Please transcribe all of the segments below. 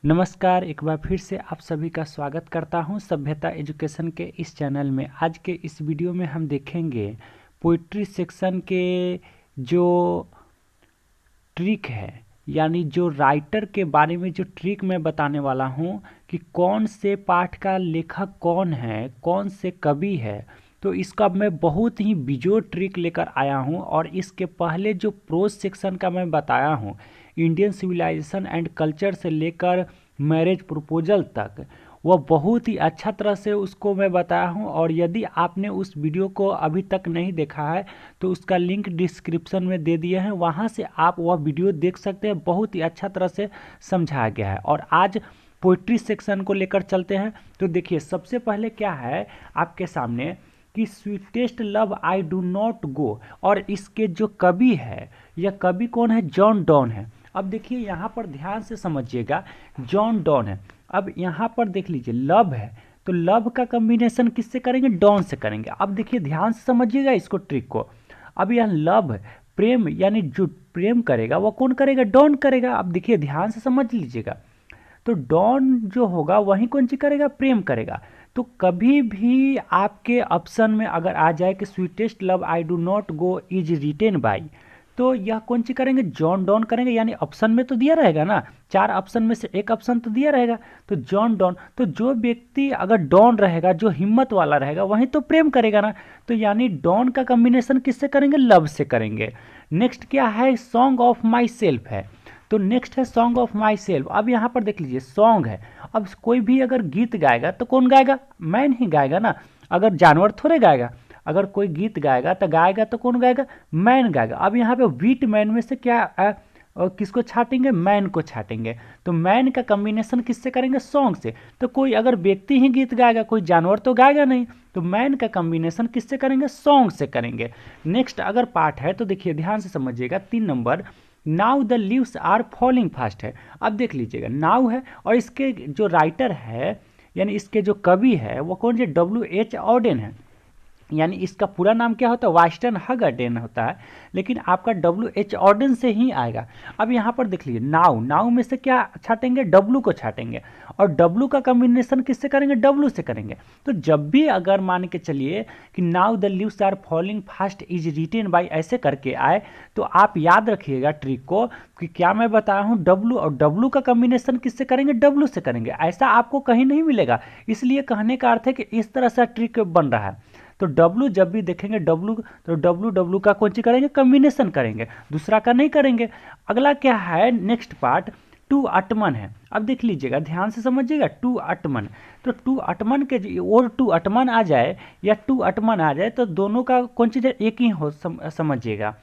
नमस्कार, एक बार फिर से आप सभी का स्वागत करता हूं सभ्यता एजुकेशन के इस चैनल में। आज के इस वीडियो में हम देखेंगे पोइट्री सेक्शन के जो ट्रिक है, यानी जो राइटर के बारे में जो ट्रिक मैं बताने वाला हूं कि कौन से पाठ का लेखक कौन है, कौन से कवि है। तो इसका मैं बहुत ही बिजोड़ ट्रिक लेकर आया हूं और इसके पहले जो प्रोज सेक्शन का मैं बताया हूं, इंडियन सिविलाइजेशन एंड कल्चर से लेकर मैरिज प्रपोजल तक, वह बहुत ही अच्छा तरह से उसको मैं बताया हूं। और यदि आपने उस वीडियो को अभी तक नहीं देखा है तो उसका लिंक डिस्क्रिप्शन में दे दिए हैं, वहां से आप वह वीडियो देख सकते हैं। बहुत ही अच्छा तरह से समझाया गया है। और आज पोइट्री सेक्शन को लेकर चलते हैं। तो देखिए, सबसे पहले क्या है आपके सामने कि sweetest love I do not go, और इसके जो कवि है, यह कवि कौन है? जॉन डॉन है। अब देखिए यहाँ पर ध्यान से समझिएगा, जॉन डॉन है। अब यहाँ पर देख लीजिए, लव है तो लव का कॉम्बिनेशन किससे करेंगे? डॉन से करेंगे। अब देखिए ध्यान से समझिएगा इसको, ट्रिक को। अब यह लव प्रेम, यानी जो प्रेम करेगा वह कौन करेगा? डॉन करेगा। अब देखिए ध्यान से समझ लीजिएगा, तो डॉन जो होगा वही कौन सी करेगा? प्रेम करेगा। तो कभी भी आपके ऑप्शन में अगर आ जाए कि sweetest love I do not go is written by, तो यह कौन सी करेंगे? जॉन डॉन करेंगे। यानी ऑप्शन में तो दिया रहेगा ना, 4 ऑप्शन में से एक ऑप्शन तो दिया रहेगा, तो जॉन डॉन। तो जो व्यक्ति अगर डॉन रहेगा, जो हिम्मत वाला रहेगा, वही तो प्रेम करेगा ना। तो यानी डॉन का कॉम्बिनेशन किससे करेंगे? लव से करेंगे। नेक्स्ट क्या है? सॉन्ग ऑफ माई सेल्फ है। तो नेक्स्ट है सॉन्ग ऑफ माई सेल्फ। अब यहाँ पर देख लीजिए, सॉन्ग है। अब कोई भी अगर गीत गाएगा तो कौन गाएगा? मैन ही गाएगा ना, अगर जानवर थोड़े गाएगा। अगर कोई गीत गाएगा तो कौन गाएगा? मैन गाएगा। अब यहाँ पे वीट मैन में से क्या और किसको छाटेंगे? मैन को छाटेंगे। तो मैन का कॉम्बिनेशन किससे करेंगे? सॉन्ग से। तो कोई अगर व्यक्ति ही गीत गाएगा, कोई जानवर तो गाएगा नहीं, तो मैन का कॉम्बिनेशन किससे करेंगे? सॉन्ग से करेंगे। नेक्स्ट अगर पार्ट है तो देखिए ध्यान से समझिएगा, 3 number, now the leaves are falling fast है। अब देख लीजिएगा, नाउ है और इसके जो राइटर है, यानी इसके जो कवि है वो कौन से? W.H. ऑडेन है। यानी इसका पूरा नाम क्या होता है? वास्टन हगर्डेन होता है, लेकिन आपका W.H. ऑडेन से ही आएगा। अब यहाँ पर देख लीजिए, नाउ, नाउ में से क्या छाटेंगे? W को छाटेंगे। और W का कॉम्बिनेशन किससे करेंगे? W से करेंगे। तो जब भी अगर मान के चलिए कि now the leaves are falling fast is written by ऐसे करके आए, तो आप याद रखिएगा ट्रिक को कि क्या मैं बताया हूँ? W और W का कॉम्बिनेशन किससे करेंगे? W से करेंगे। ऐसा आपको कहीं नहीं मिलेगा। इसलिए कहने का अर्थ है कि इस तरह से ट्रिक बन रहा है। तो W जब भी देखेंगे W, तो W का कौन सी करेंगे? कॉम्बिनेशन करेंगे, दूसरा का नहीं करेंगे। अगला क्या है? नेक्स्ट पार्ट टू अटमन है। अब देख लीजिएगा, ध्यान से समझिएगा, टू अटमन। तो टू अटमन के और टू अटमन आ जाए या टू अटमन आ जाए तो दोनों का कौन सी एक ही हो, समझिएगा।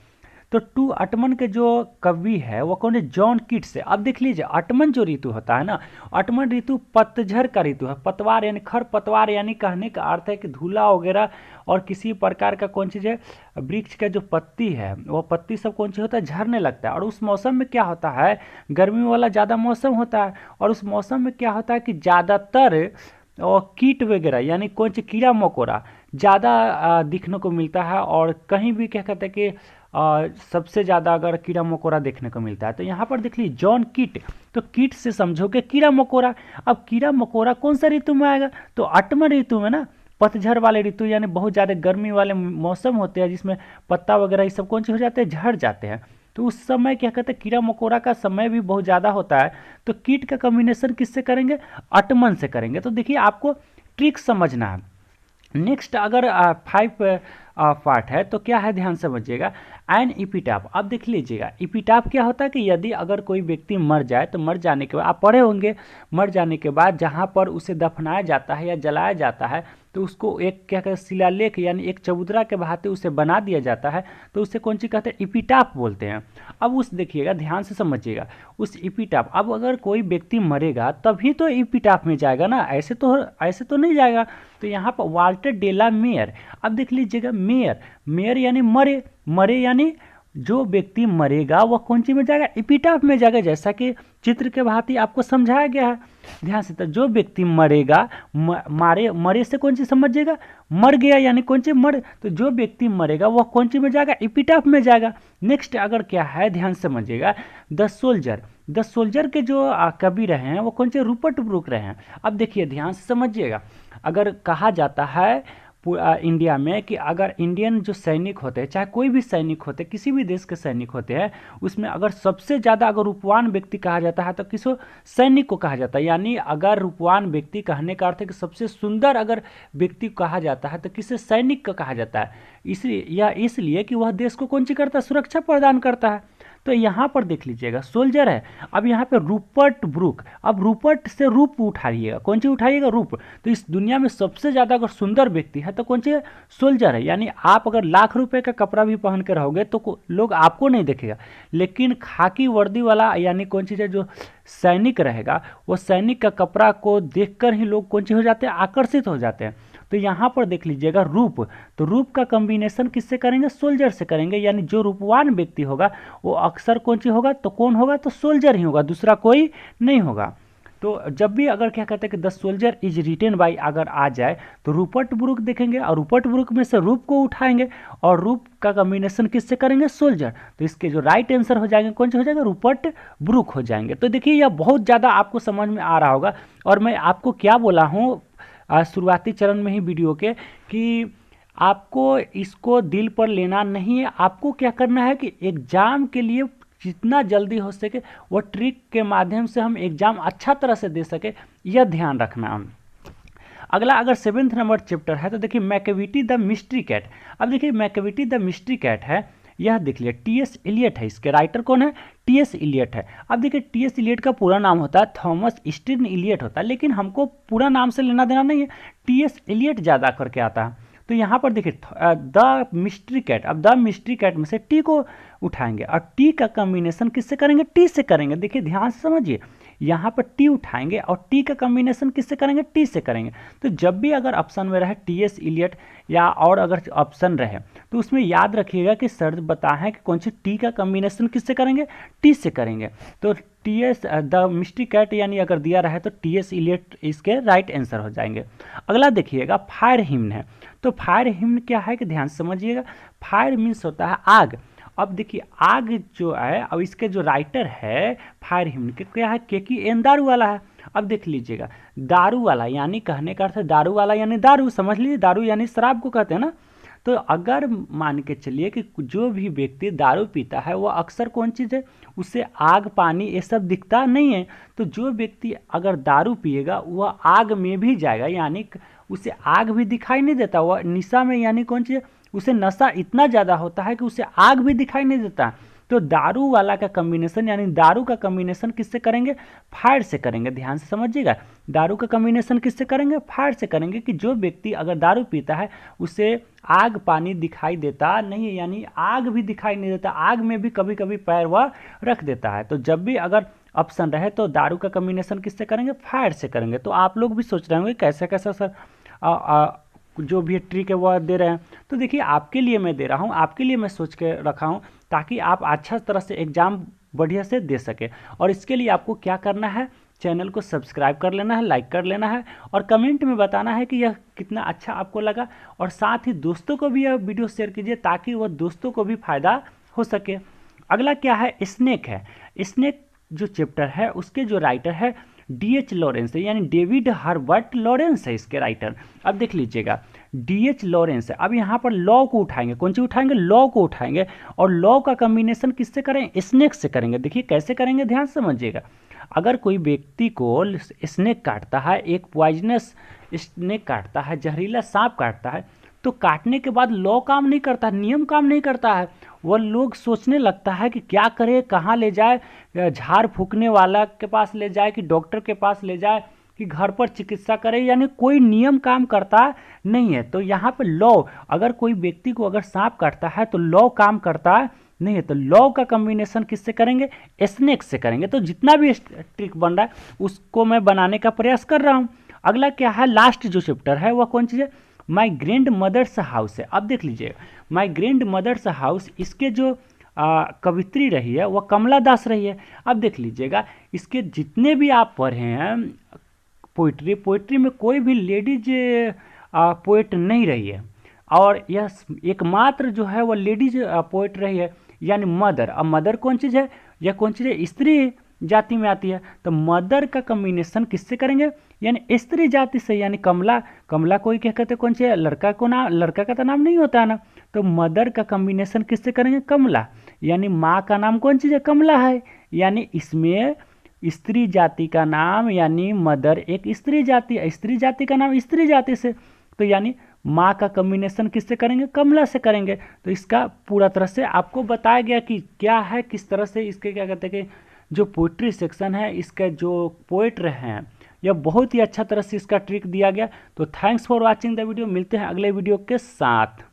तो टू अटमन के जो कवि है वो कौन है? जॉन कीट्स है। अब देख लीजिए, अटमन जो ऋतु होता है ना, अटमन ऋतु पतझड़ का ऋतु है। पतवार यानी खर पतवार, यानी कहने का अर्थ है कि धूला वगैरह और किसी प्रकार का कौन चीज़ है, वृक्ष का जो पत्ती है वो पत्ती सब कौन चीज़ होता है? झड़ने लगता है। और उस मौसम में क्या होता है? गर्मी वाला ज़्यादा मौसम होता है। और उस मौसम में क्या होता है कि ज़्यादातर और कीट वगैरह, यानी कौन सी कीड़ा मकोड़ा ज़्यादा दिखने को मिलता है। और कहीं भी क्या कहते हैं कि सबसे ज़्यादा अगर कीड़ा मकोड़ा देखने को मिलता है। तो यहाँ पर देख लीजिए, जॉन कीट। तो कीट से समझोगे कीड़ा मकोड़ा। अब कीड़ा मकोड़ा कौन सा ऋतु में आएगा? तो अटमन ऋतु में ना, पतझड़ वाले ऋतु, यानी बहुत ज़्यादा गर्मी वाले मौसम होते हैं जिसमें पत्ता वगैरह ये सब कौन से हो जाते हैं? झड़ जाते हैं। तो उस समय क्या कहते हैं? कीड़ा मकोड़ा का समय भी बहुत ज़्यादा होता है। तो कीट का कॉम्बिनेशन किससे करेंगे? अटमन से करेंगे। तो देखिए आपको ट्रिक समझना है। नेक्स्ट अगर 5 पार्ट है तो क्या है? ध्यान समझिएगा, एन इपिटाफ। अब देख लीजिएगा, इपिटाफ क्या होता है कि यदि अगर कोई व्यक्ति मर जाए तो मर जाने के बाद, आप पढ़े होंगे, मर जाने के बाद जहाँ पर उसे दफनाया जाता है या जलाया जाता है तो उसको एक क्या कहते हैं? शिलालेख, यानी एक चबूतरा के भांति उसे बना दिया जाता है। तो उसे कौन सी कहते हैं? इपिटाफ बोलते हैं। अब उस देखिएगा, ध्यान से समझिएगा, उस इपिटाफ, अब अगर कोई व्यक्ति मरेगा तभी तो इपिटाफ में जाएगा ना, ऐसे तो नहीं जाएगा। तो यहाँ पर वाल्टर डेला मेयर। अब देख लीजिएगा, मेयर, मेयर यानी मरे, मरे यानी जो व्यक्ति मरेगा वह कौन सी में जाएगा? एपिटाफ में जाएगा, जैसा कि चित्र के भांति आपको समझाया गया है। ध्यान से, तो जो व्यक्ति मरेगा, मारे, मरे से कौन सी समझिएगा? मर गया, यानी कौन सी मर। तो जो व्यक्ति मरेगा वह कौन सी में जाएगा? एपिटाफ में जाएगा। नेक्स्ट अगर क्या है, ध्यान से समझिएगा, द सोल्जर। द सोल्जर के जो कवि रहे हैं वो कौन से, रूपर्ट ब्रूक रहे हैं। अब देखिए ध्यान से समझिएगा, अगर कहा जाता है इंडिया में कि अगर इंडियन जो सैनिक होते हैं, चाहे कोई भी सैनिक होते, किसी भी देश के सैनिक होते हैं, उसमें अगर सबसे ज़्यादा अगर रूपवान व्यक्ति कहा जाता है तो किसको, सैनिक को कहा जाता है। यानी अगर रूपवान व्यक्ति कहने का अर्थ है कि सबसे सुंदर अगर व्यक्ति कहा जाता है तो किसे, सैनिक का कहा जाता है। इसलिए कि वह देश को कौन सी करता है, सुरक्षा प्रदान करता है। तो यहाँ पर देख लीजिएगा सोल्जर है, अब यहाँ पे रूपर्ट ब्रूक, अब रूपर्ट से रूप उठाइएगा, कौन सी उठाइएगा, रूप। तो इस दुनिया में सबसे ज़्यादा अगर सुंदर व्यक्ति है तो कौन सी, सोल्जर है। यानी आप अगर लाख रुपए का कपड़ा भी पहन के रहोगे तो लोग आपको नहीं देखेगा, लेकिन खाकी वर्दी वाला यानी कौन सी है, जो सैनिक रहेगा, वो सैनिक का कपड़ा को देखकर ही लोग कौन सी हो जाते हैं, आकर्षित हो जाते हैं। तो यहाँ पर देख लीजिएगा रूप, तो रूप का कॉम्बिनेशन किससे करेंगे, सोल्जर से करेंगे। यानी जो रूपवान व्यक्ति होगा वो अक्सर कौन सी होगा, तो कौन होगा, तो सोल्जर ही होगा, दूसरा कोई नहीं होगा। तो जब भी अगर क्या कहते हैं कि the soldier is written by अगर आ जाए तो रूपर्ट ब्रूक देखेंगे, और रूपर्ट ब्रूक में से रूप को उठाएंगे और रूप का कॉम्बिनेशन किससे करेंगे, सोल्जर। तो इसके जो राइट आंसर हो जाएंगे कौन से हो जाएगा, रूपर्ट ब्रूक हो जाएंगे। तो देखिए यह बहुत ज़्यादा आपको समझ में आ रहा होगा, और मैं आपको क्या बोला हूँ शुरुआती चरण में ही वीडियो के, कि आपको इसको दिल पर लेना नहीं है। आपको क्या करना है कि एग्ज़ाम के लिए जितना जल्दी हो सके वो ट्रिक के माध्यम से हम एग्ज़ाम अच्छा तरह से दे सके, यह ध्यान रखना। अगला अगर 7th नंबर चैप्टर है तो देखिए मैकेविटी द मिस्ट्री कैट। अब देखिए मैकेविटी द मिस्ट्री कैट है, यह देख लिया टी.एस. इलियट है, इसके राइटर कौन है, टी.एस. इलियट है। अब देखिए टी.एस. इलियट का पूरा नाम होता है थॉमस स्टीर्न इलियट होता है, लेकिन हमको पूरा नाम से लेना देना नहीं है, टी.एस. इलियट ज़्यादा करके आता है। तो यहाँ पर देखिए द मिस्ट्री कैट, अब द मिस्ट्री कैट में से टी को उठाएंगे और टी का कॉम्बिनेशन किससे करेंगे, टी से करेंगे। देखिए ध्यान से समझिए, यहाँ पर टी उठाएंगे और टी का कॉम्बिनेशन किससे करेंगे, टी से करेंगे। तो जब भी अगर ऑप्शन में रहे टी.एस. इलियट या और अगर ऑप्शन रहे तो उसमें याद रखिएगा कि सर बताएं कि कौन सी टी का कॉम्बिनेशन किससे करेंगे, टी से करेंगे। तो टी.एस. द मिस्ट्री कैट यानी अगर दिया रहे तो टी.एस. इलियट इसके राइट आंसर हो जाएंगे। अगला देखिएगा फायर हिम्न है, तो फायर हिम्न क्या है कि ध्यान समझिएगा, फायर मीन्स होता है आग। अब देखिए आग जो है, अब इसके जो राइटर है फायर हिम्न के क्या है, केकी एन दारू वाला है। अब देख लीजिएगा दारू वाला यानी कहने का अर्थ है दारू वाला यानी दारू, समझ लीजिए दारू यानी शराब को कहते हैं ना। तो अगर मान के चलिए कि जो भी व्यक्ति दारू पीता है वो अक्सर कौन चीज़ है, उसे आग पानी ये सब दिखता नहीं है। तो जो व्यक्ति अगर दारू पिएगा वह आग में भी जाएगा, यानी उसे आग भी दिखाई नहीं देता, वह निशा में यानी कौन चीज़, उसे नशा इतना ज़्यादा होता है कि उसे आग भी दिखाई नहीं देता। तो दारू वाला का कॉम्बिनेशन यानी दारू का कॉम्बिनेशन किससे करेंगे, फायर से करेंगे। ध्यान से समझिएगा, दारू का कॉम्बिनेशन किससे करेंगे, फायर से करेंगे। कि जो व्यक्ति अगर दारू पीता है उसे आग पानी दिखाई देता नहीं है, यानी आग भी दिखाई नहीं देता, आग में भी कभी कभी पैर वह रख देता है। तो जब भी अगर ऑप्शन रहे तो दारू का कॉम्बिनेशन किससे करेंगे, फायर से करेंगे। तो आप लोग भी सोच रहे होंगे कैसे कैसा सर जो भी ट्रिक है वह दे रहे हैं। तो देखिए आपके लिए मैं दे रहा हूँ, आपके लिए मैं सोच के रखा हूँ ताकि आप अच्छा तरह से एग्ज़ाम बढ़िया से दे सके। और इसके लिए आपको क्या करना है, चैनल को सब्सक्राइब कर लेना है, लाइक कर लेना है और कमेंट में बताना है कि यह कितना अच्छा आपको लगा। और साथ ही दोस्तों को भी यह वीडियो शेयर कीजिए ताकि वह दोस्तों को भी फ़ायदा हो सके। अगला क्या है, स्नेक है। स्नेक जो चैप्टर है उसके जो राइटर है डी.एच. लॉरेंस है, यानी डेविड हर्बर्ट लॉरेंस है इसके राइटर। अब देख लीजिएगा डी.एच. लॉरेंस है। अब यहाँ पर लॉ को उठाएंगे, कौन सी उठाएंगे, लॉ को उठाएंगे और लॉ का कॉम्बिनेशन किससे करेंगे, स्नेक से करेंगे। देखिए कैसे करेंगे, ध्यान समझिएगा। अगर कोई व्यक्ति को स्नेक काटता है, एक पॉइजनस स्नेक काटता है, जहरीला सांप काटता है, तो काटने के बाद लॉ काम नहीं करता, नियम काम नहीं करता है। वह लोग सोचने लगता है कि क्या करे, कहाँ ले जाए, झाड़ फूकने वाला के पास ले जाए कि डॉक्टर के पास ले जाए कि घर पर चिकित्सा करे, यानी कोई नियम काम करता नहीं है। तो यहाँ पे लॉ, अगर कोई व्यक्ति को अगर सांप काटता है तो लॉ काम करता नहीं है। तो लॉ का कॉम्बिनेशन किससे करेंगे, स्नेक से करेंगे। तो जितना भी ट्रिक बन रहा है उसको मैं बनाने का प्रयास कर रहा हूँ। अगला क्या है, लास्ट जो चैप्टर है वह कौन चीज़ है, माई ग्रैंड मदर्स हाउस है। अब देख लीजिए माई ग्रैंड मदर्स हाउस, इसके जो कवित्री रही है वह कमला दास रही है। अब देख लीजिएगा इसके जितने भी आप पढ़े हैं पोइट्री में कोई भी लेडीज पोइट नहीं रही है, और यह एकमात्र जो है वह लेडीज पोइट रही है, यानी मदर। अब मदर कौन चीज़ है, यह कौन चीज़ है, स्त्री। जाति में आती है। तो मदर का कॉम्बिनेशन किससे करेंगे, यानी स्त्री जाति से, यानी कमला। कमला कोई क्या कहते हैं, कौन सी लड़का को नाम, लड़का का तो नाम नहीं होता है ना। तो मदर का कॉम्बिनेशन किससे करेंगे, कमला, यानी माँ का नाम कौन चीज़ है, कमला है। यानी इसमें स्त्री जाति का नाम, यानी मदर एक स्त्री जाति है, स्त्री जाति का नाम स्त्री जाति से, तो यानी माँ का कॉम्बिनेशन किससे करेंगे, कमला से करेंगे। तो इसका पूरा तरह से आपको बताया गया कि क्या है, किस तरह से इसके क्या कहते हैं कि जो पोइट्री सेक्शन है, इसके जो पोइट्र हैं, यह बहुत ही अच्छा तरह से इसका ट्रिक दिया गया। तो thanks for watching the video, मिलते हैं अगले वीडियो के साथ।